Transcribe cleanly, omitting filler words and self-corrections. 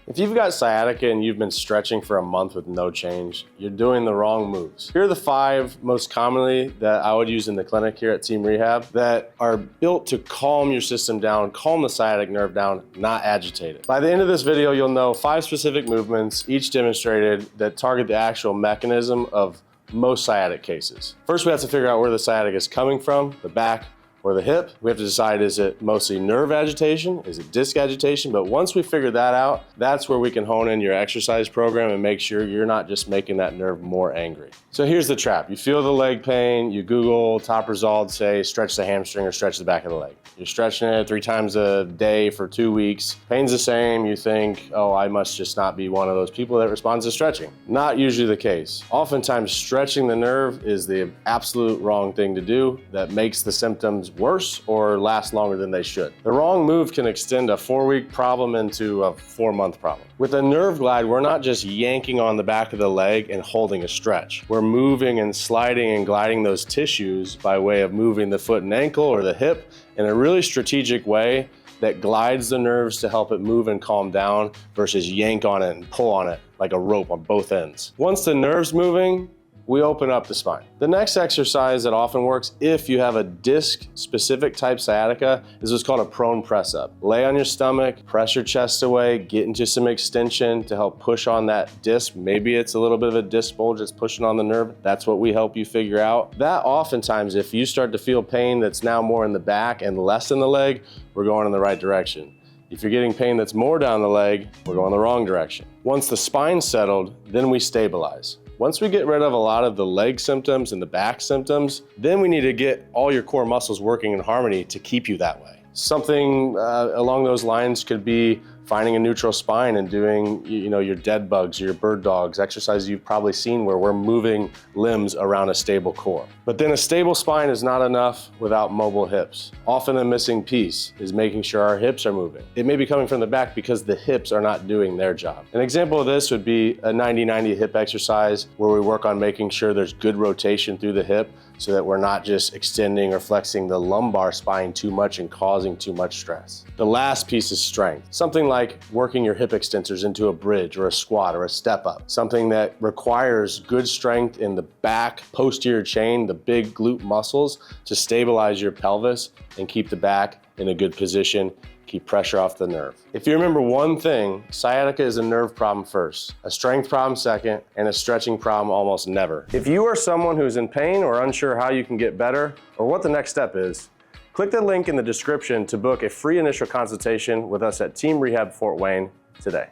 If you've got sciatica and you've been stretching for a month with no change, you're doing the wrong moves. Here are the 5 most commonly that I would use in the clinic here at Team Rehab that are built to calm your system down, calm the sciatic nerve down, not agitate it. By the end of this video, you'll know 5 specific movements, each demonstrated, that target the actual mechanism of most sciatic cases. First, we have to figure out where the sciatica is coming from, the back or the hip. We have to decide, is it mostly nerve agitation? Is it disc agitation? But once we figure that out, that's where we can hone in your exercise program and make sure you're not just making that nerve more angry. So here's the trap. You feel the leg pain, you Google top results, say stretch the hamstring or stretch the back of the leg. You're stretching it 3 times a day for 2 weeks. Pain's the same, you think, oh, I must just not be one of those people that responds to stretching. Not usually the case. Oftentimes stretching the nerve is the absolute wrong thing to do that makes the symptoms worse or last longer than they should. The wrong move can extend a 4-week problem into a 4-month problem. With a nerve glide, we're not just yanking on the back of the leg and holding a stretch. We're moving and sliding and gliding those tissues by way of moving the foot and ankle or the hip in a really strategic way that glides the nerves to help it move and calm down versus yank on it and pull on it like a rope on both ends. Once the nerve's moving, we open up the spine. The next exercise that often works if you have a disc-specific type sciatica is what's called a prone press-up. Lay on your stomach, press your chest away, get into some extension to help push on that disc. Maybe it's a little bit of a disc bulge that's pushing on the nerve. That's what we help you figure out. That oftentimes, if you start to feel pain that's now more in the back and less in the leg, we're going in the right direction. If you're getting pain that's more down the leg, we're going the wrong direction. Once the spine's settled, then we stabilize. Once we get rid of a lot of the leg symptoms and the back symptoms, then we need to get all your core muscles working in harmony to keep you that way. Something along those lines could be finding a neutral spine and doing, your dead bugs, your bird dogs, exercises you've probably seen where we're moving limbs around a stable core. But then a stable spine is not enough without mobile hips. Often a missing piece is making sure our hips are moving. It may be coming from the back because the hips are not doing their job. An example of this would be a 90-90 hip exercise where we work on making sure there's good rotation through the hip so that we're not just extending or flexing the lumbar spine too much and causing too much stress. The last piece is strength. Something like working your hip extensors into a bridge or a squat or a step up. Something that requires good strength in the back posterior chain, the big glute muscles, to stabilize your pelvis and keep the back in a good position. Keep pressure off the nerve. If you remember one thing, sciatica is a nerve problem first, a strength problem second, and a stretching problem almost never. If you are someone who's in pain or unsure how you can get better or what the next step is, click the link in the description to book a free initial consultation with us at Team Rehab Fort Wayne today.